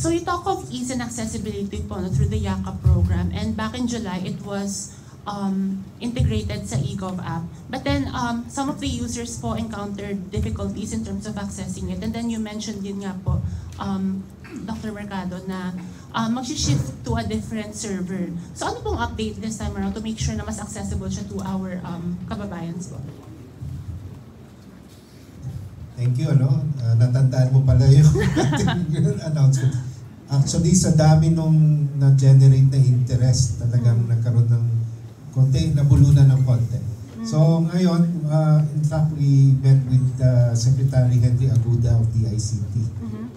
So you talk of ease and accessibility po through the YAKA program, and back in July it was integrated sa eGov app. But then some of the users po encountered difficulties in terms of accessing it, and then you mentioned yun nga po, Dr. Mercado, na mag-shift to a different server. So ano pong update this time around to make sure na mas accessible siya to our kababayans po? Thank you, natandaan mo pala yung announcement. Actually, sa dami nung na-generate na interest, talagang nagkaroon ng konti, nabulunan ng konti. So ngayon, in fact, we met with Secretary Henry Aguda of DICT.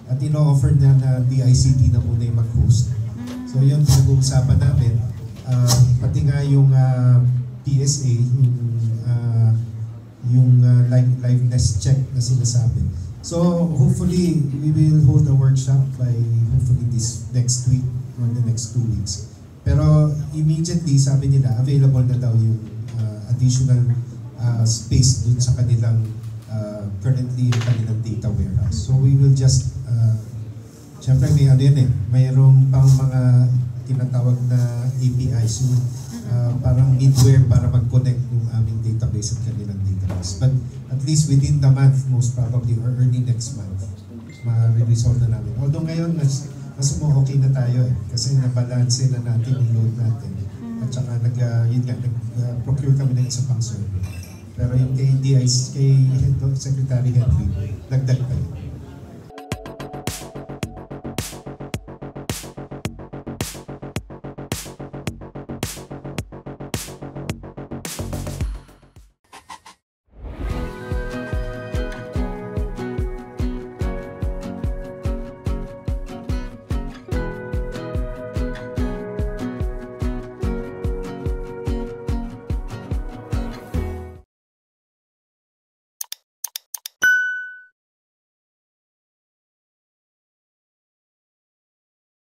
At ino-offer niya na DICT na muna yung mag-host. So yun, pinag-uusapan namin. Pati nga yung PSA, yung liveness check na sinasabi. So hopefully we will hold a workshop by hopefully this next week or the next 2 weeks. Pero immediately sabi nila available na daw yung additional space dun sa kanilang currently yung kanilang data warehouse. So we will just syempre may mayroong pang mga tinatawag na APIs, parang middleware para mag-connect yung aming database at kanilang database. But at least within the month, most probably, or early next month, ma-resolve na namin. Although ngayon, mas okay na tayo kasi nabalanse na natin yung load natin. At saka nag-procure kami ng isa pang server. Pero yung kay Secretary Henry, dagdag pa yun.